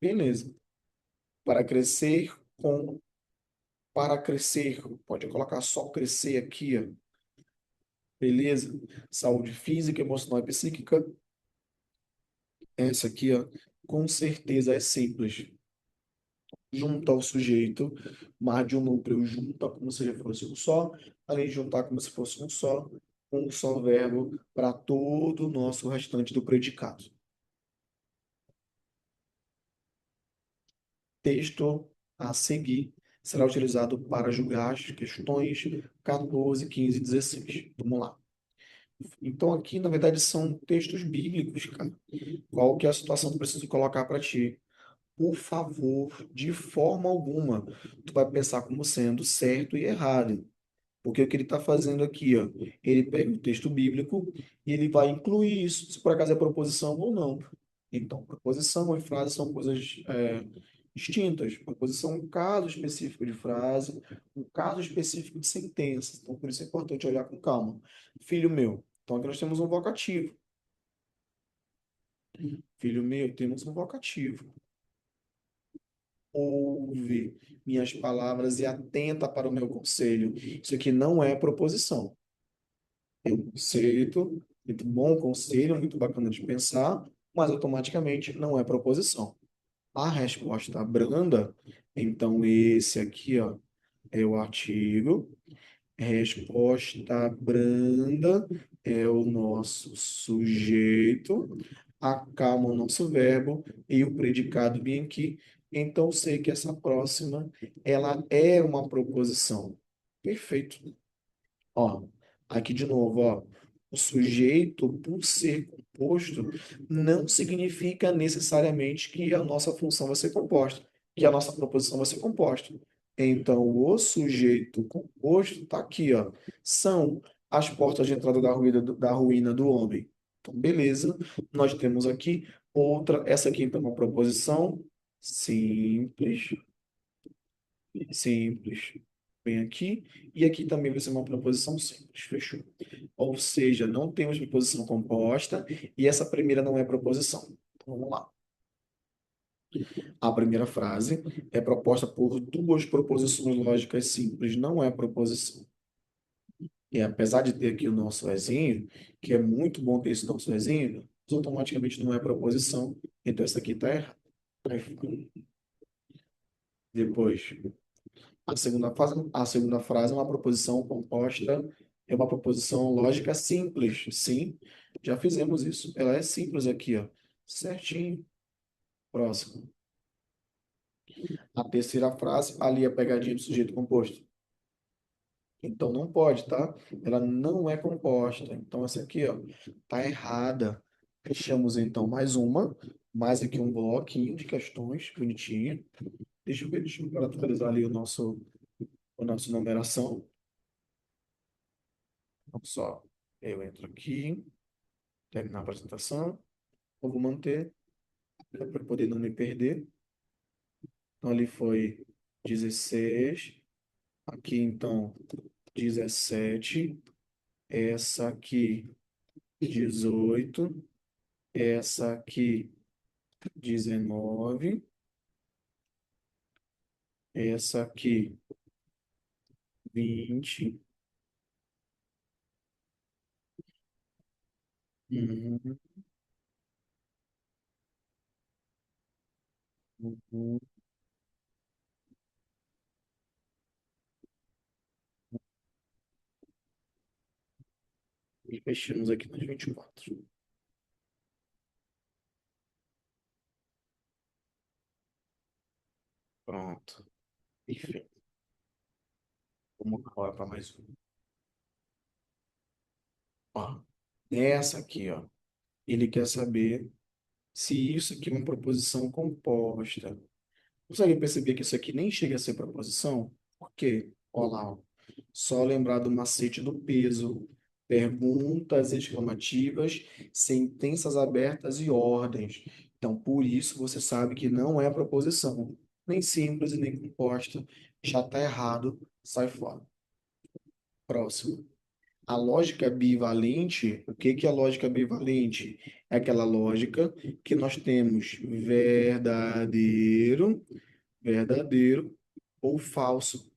Beleza. Para crescer com para crescer, pode colocar só crescer aqui, ó. Beleza? Saúde física, emocional e psíquica. Essa aqui, ó, com certeza é simples. Junta o sujeito, mais de um núcleo, junta como se fosse um só, além de juntar como se fosse um só verbo para todo o nosso restante do predicado. Texto a seguir será utilizado para julgar as questões 14, 15 e 16. Vamos lá. Então, aqui, na verdade, são textos bíblicos, cara. Qual que é a situação que eu preciso colocar para ti? Por favor, de forma alguma, tu vai pensar como sendo certo e errado. Porque o que ele está fazendo aqui, ó, ele pega o texto bíblico e ele vai incluir isso, se por acaso é proposição ou não. Então, proposição e frase são coisas distintas. Proposição é um caso específico de frase, um caso específico de sentença. Então, por isso é importante olhar com calma. Filho meu. Então, aqui nós temos um vocativo. Filho meu, temos um vocativo. Ouve minhas palavras e atenta para o meu conselho. Isso aqui não é proposição. É um conceito, muito bom conselho, muito bacana de pensar, mas automaticamente não é proposição. A resposta branda, então esse aqui, ó, é o artigo. Resposta branda é o nosso sujeito. Acalma o nosso verbo e o predicado bem aqui. Então, sei que essa próxima, ela é uma proposição. Perfeito. Ó, aqui de novo, ó. O sujeito, por ser composto, não significa necessariamente que a nossa função vai ser composta, que a nossa proposição vai ser composta. Então, o sujeito composto está aqui, ó. São as portas de entrada da ruína do homem. Então, beleza. Nós temos aqui outra, essa aqui então, é uma proposição simples, simples. Vem aqui, e aqui também vai ser uma proposição simples, fechou. Ou seja, não temos proposição composta, e essa primeira não é proposição. Então, vamos lá. A primeira frase é proposta por duas proposições lógicas simples, não é proposição. E apesar de ter aqui o nosso ezinho, que é muito bom ter esse nosso ezinho, mas automaticamente não é proposição, então essa aqui está errada. Tá errado. Depois, a segunda frase é uma proposição composta, é uma proposição lógica simples. Sim, já fizemos isso. Ela é simples aqui, ó. Certinho. Próximo. A terceira frase, ali a pegadinha do sujeito composto. Então não pode, tá? Ela não é composta. Então essa aqui, ó, tá errada. Fechamos então mais aqui um bloquinho de questões, bonitinho. Deixa eu atualizar ali a nossa numeração. Então, só eu entro aqui, terminar a apresentação, eu vou manter, para poder não me perder. Então, ali foi 16, aqui então 17, essa aqui 18, essa aqui 19, Essa aqui, 20. Uhum, uhum. E fechamos aqui nos 24. Pronto. Perfeito. Vamos agora para mais um. Ó, essa aqui, ó. Ele quer saber se isso aqui é uma proposição composta. Consegue perceber que isso aqui nem chega a ser proposição? Por quê? Olha lá, ó. Só lembrar do macete do peso. Perguntas exclamativas, sentenças abertas e ordens. Então, por isso você sabe que não é proposição. Nem simples e nem composta. Já está errado. Sai fora. Próximo. A lógica bivalente, o que que é a lógica bivalente? É aquela lógica que nós temos verdadeiro ou falso.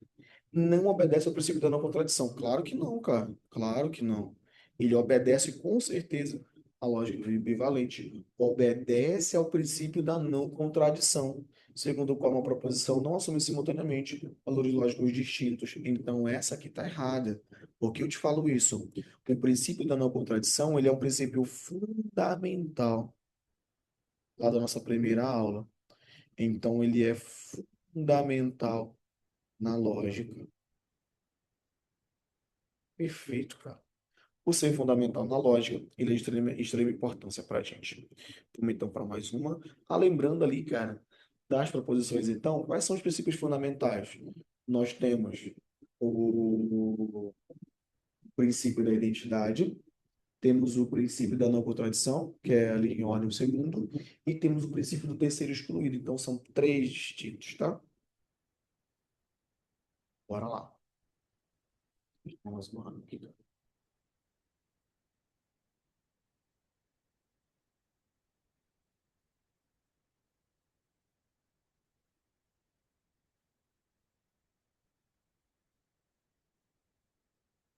Não obedece ao princípio da não contradição. Claro que não, cara. Claro que não. Ele obedece com certeza à lógica bivalente. Obedece ao princípio da não contradição, segundo o qual uma proposição não assume simultaneamente valores lógicos distintos. Então, essa aqui está errada. Por que eu te falo isso? O princípio da não contradição, ele é um princípio fundamental lá da nossa primeira aula. Então, ele é fundamental na lógica. Perfeito, cara. Por ser fundamental na lógica, ele é de extrema importância para a gente. Vamos então para mais uma. Ah, lembrando ali, cara, das proposições, então, quais são os princípios fundamentais? Nós temos o princípio da identidade, temos o princípio da não contradição, que é ali em ordem o segundo, e temos o princípio do terceiro excluído. Então, são três distintos, tá? Bora lá. Vamos lá.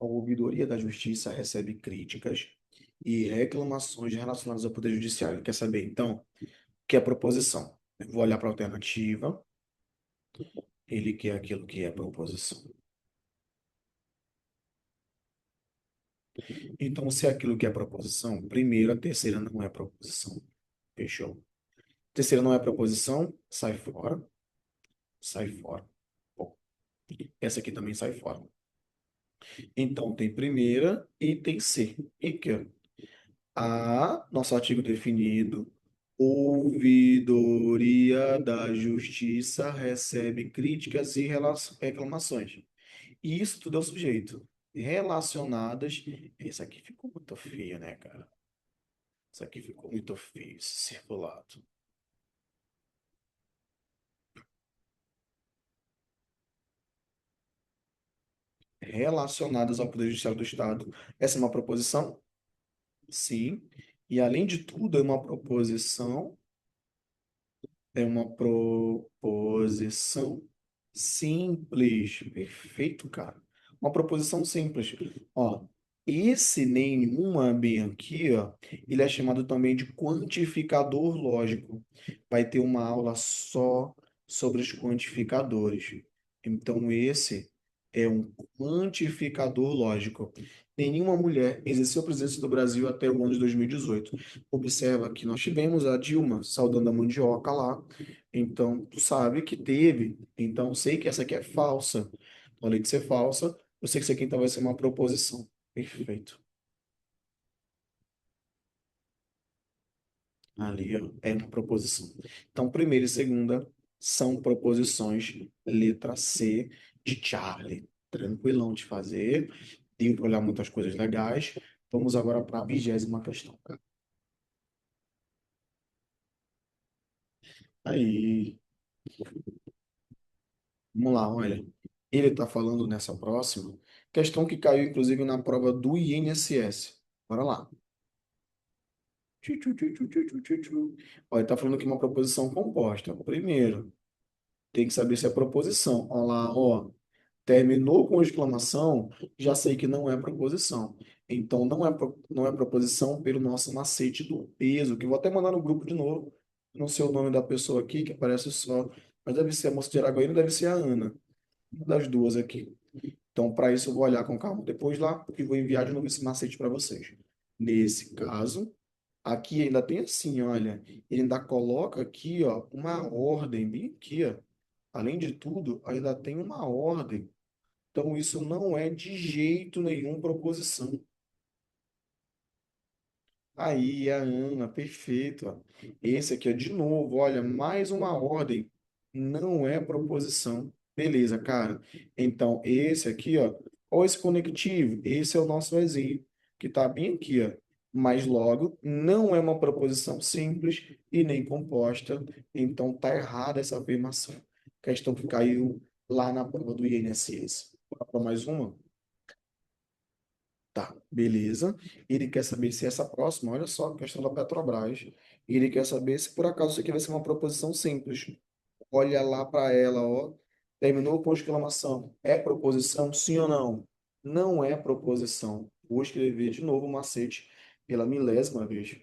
A ouvidoria da justiça recebe críticas e reclamações relacionadas ao Poder Judiciário. Quer saber, então, o que é proposição? Eu vou olhar para a alternativa, ele quer aquilo que é proposição. Então, se é aquilo que é proposição, primeiro, a terceira não é proposição. Fechou? Terceira não é proposição, sai fora, sai fora. Bom, essa aqui também sai fora. Então, tem primeira e tem C. E que a, nosso artigo definido, ouvidoria da justiça recebe críticas e reclamações. E isso tudo é o sujeito. Relacionadas. Isso aqui ficou muito feio, né, cara? Isso aqui ficou muito feio, esse circulado. Relacionadas ao Poder Judiciário do Estado. Essa é uma proposição? Sim. E, além de tudo, é uma proposição simples. Perfeito, cara. Uma proposição simples. Ó, esse nenhuma bem aqui, ó, ele é chamado também de quantificador lógico. Vai ter uma aula só sobre os quantificadores. Então, esse é um quantificador lógico. Nenhuma mulher exerceu a presidência do Brasil até o ano de 2018. Observa que nós tivemos a Dilma saudando a mandioca lá. Então, tu sabe que teve. Então, sei que essa aqui é falsa. Então, além de ser falsa, eu sei que isso aqui então vai ser uma proposição. Perfeito. Ali, ó, é uma proposição. Então, primeira e segunda são proposições. Letra C de Charlie. Tranquilão de fazer. Deu para olhar muitas coisas legais. Vamos agora para a 20ª questão. Aí, vamos lá, olha. Ele está falando nessa próxima questão que caiu, inclusive, na prova do INSS. Bora lá. Tchu, tchu, tchu, tchu, tchu, tchu, tchu, tchu. Olha, ele está falando aqui uma proposição composta. Primeiro, Tem que saber se é proposição. Olha lá, ó. Terminou com exclamação, já sei que não é proposição. Então, não é proposição pelo nosso macete do peso, que eu vou até mandar no grupo de novo. Não sei o nome da pessoa aqui, que aparece só. Mas deve ser a moça de Araguaína, deve ser a Ana. Uma das duas aqui. Então, para isso, eu vou olhar com calma depois lá e vou enviar de novo esse macete para vocês. Nesse caso, aqui ainda tem assim, olha, ele ainda coloca aqui, ó, uma ordem bem aqui, ó. Além de tudo, ainda tem uma ordem. Então, isso não é de jeito nenhum proposição. Aí, a Ana, perfeito. Ó. Esse aqui, ó, de novo, olha, mais uma ordem. Não é proposição. Beleza, cara. Então, esse aqui, ó, ou esse conectivo, esse é o nosso exemplo, que está bem aqui, ó. Mas logo, não é uma proposição simples e nem composta. Então, tá errada essa afirmação. Questão que caiu lá na prova do INSS. Bora para mais uma? Tá, beleza. Ele quer saber se essa próxima, olha só, a questão da Petrobras. Ele quer saber se por acaso isso aqui vai ser uma proposição simples. Olha lá para ela, ó. Terminou com exclamação. É proposição, sim ou não? Não é proposição. Vou escrever de novo o macete pela milésima vez.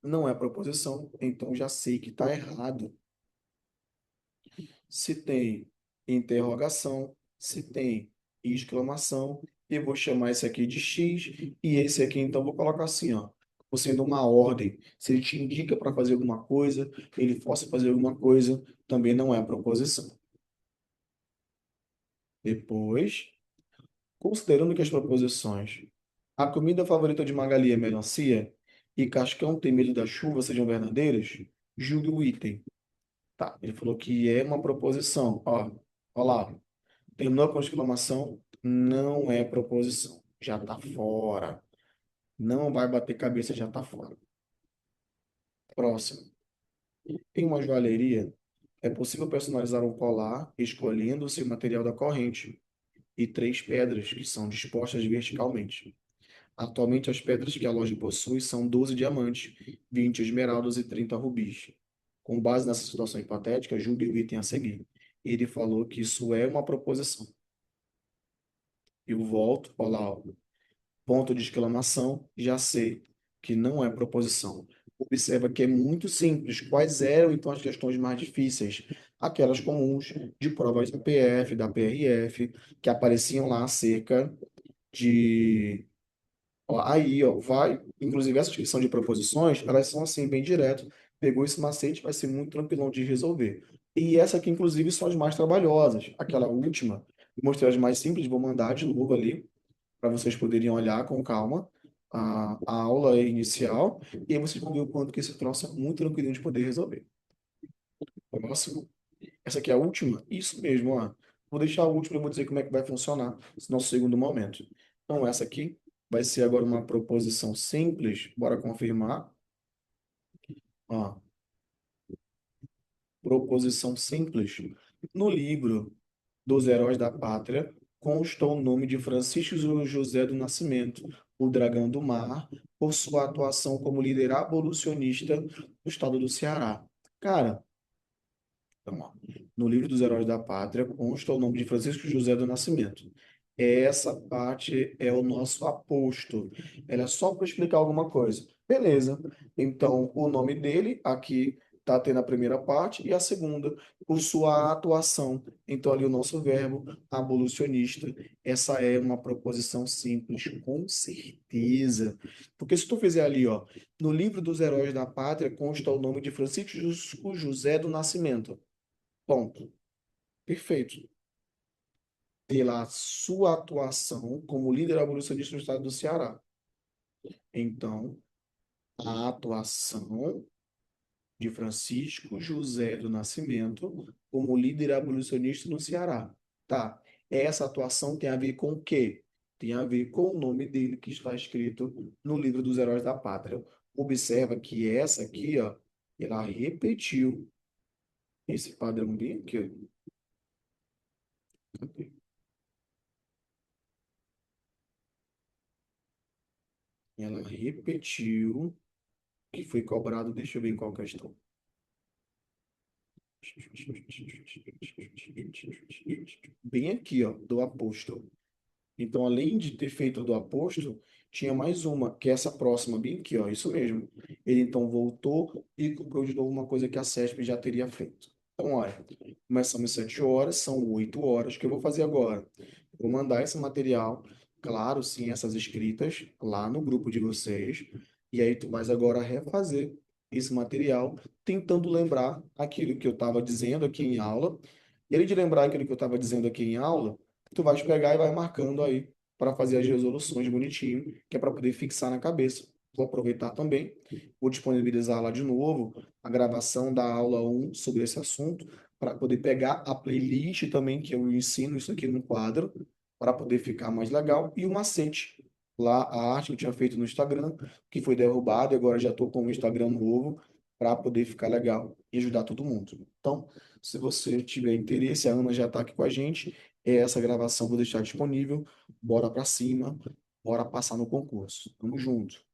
Não é proposição, então já sei que está errado. Se tem interrogação, se tem exclamação, eu vou chamar esse aqui de X, e esse aqui, então, vou colocar assim, ó, como sendo uma ordem. Se ele te indica para fazer alguma coisa, ele força fazer alguma coisa, também não é proposição. Depois, considerando que as proposições, a comida favorita de Magali é melancia e Cascão tem medo da chuva sejam verdadeiras, julgue o item. Tá, ele falou que é uma proposição. Ó lá. Terminou com exclamação, não é proposição. Já está fora. Não vai bater cabeça, já está fora. Próximo. Em uma joalheria, é possível personalizar um colar escolhendo-se o material da corrente e três pedras que são dispostas verticalmente. Atualmente, as pedras que a loja possui são 12 diamantes, 20 esmeraldas e 30 rubis. Com base nessa situação hipotética, julgue o item a seguir. Ele falou que isso é uma proposição. Eu volto, olha lá, ponto de exclamação, já sei que não é proposição. Observa que é muito simples. Quais eram então as questões mais difíceis? Aquelas comuns de provas da PF, da PRF, que apareciam lá acerca de. Ó, aí, ó, vai. Inclusive, essas que são de proposições, elas são assim, bem direto. Pegou esse macete, vai ser muito tranquilão de resolver. E essa aqui, inclusive, são as mais trabalhosas. Aquela última, eu mostrei as mais simples, vou mandar de novo ali para vocês poderem olhar com calma a aula inicial, e aí vocês vão ver o quanto que esse troço é muito tranquilo de poder resolver. Próximo. Essa aqui é a última? Isso mesmo, ó. Vou deixar a última e vou dizer como é que vai funcionar esse nosso segundo momento. Então, essa aqui vai ser agora uma proposição simples. Bora confirmar. Ó, proposição simples. No livro dos Heróis da Pátria, consta o nome de Francisco José do Nascimento, o Dragão do Mar, por sua atuação como líder abolicionista do estado do Ceará. Cara, então, ó, no livro dos Heróis da Pátria, consta o nome de Francisco José do Nascimento. Essa parte é o nosso aposto. Ela é só para explicar alguma coisa. Beleza. Então, o nome dele aqui está tendo a primeira parte e a segunda, por sua atuação. Então, ali o nosso verbo abolicionista. Essa é uma proposição simples, com certeza. Porque se tu fizer ali, ó, no livro dos Heróis da Pátria, consta o nome de Francisco José do Nascimento. Ponto. Perfeito. Pela sua atuação como líder abolicionista no estado do Ceará. Então, a atuação de Francisco José do Nascimento como líder abolicionista no Ceará. Tá. Essa atuação tem a ver com o quê? Tem a ver com o nome dele que está escrito no livro dos Heróis da Pátria. Observa que essa aqui, ó, ela repetiu esse padrão bem aqui. Ela repetiu que foi cobrado. Deixa eu ver em qual questão. Bem aqui, ó, do apóstolo. Então, além de ter feito a do apóstolo, tinha mais uma, que é essa próxima, bem aqui, ó, isso mesmo. Ele então voltou e cobrou de novo uma coisa que a CESP já teria feito. Então, olha, começamos às 7 horas, são 8 horas. O que eu vou fazer agora? Vou mandar esse material, claro, sim, essas escritas, lá no grupo de vocês. E aí tu vais agora refazer esse material, tentando lembrar aquilo que eu estava dizendo aqui em aula. E além de lembrar aquilo que eu estava dizendo aqui em aula, tu vais pegar e vai marcando aí para fazer as resoluções bonitinho, que é para poder fixar na cabeça. Vou aproveitar também, vou disponibilizar lá de novo a gravação da aula 1 sobre esse assunto, para poder pegar a playlist também, que eu ensino isso aqui no quadro, para poder ficar mais legal, e o macete. Lá a arte que eu tinha feito no Instagram, que foi derrubado, e agora já estou com um Instagram novo, para poder ficar legal e ajudar todo mundo. Então, se você tiver interesse, a Ana já está aqui com a gente, essa gravação vou deixar disponível. Bora para cima, bora passar no concurso. Tamo junto.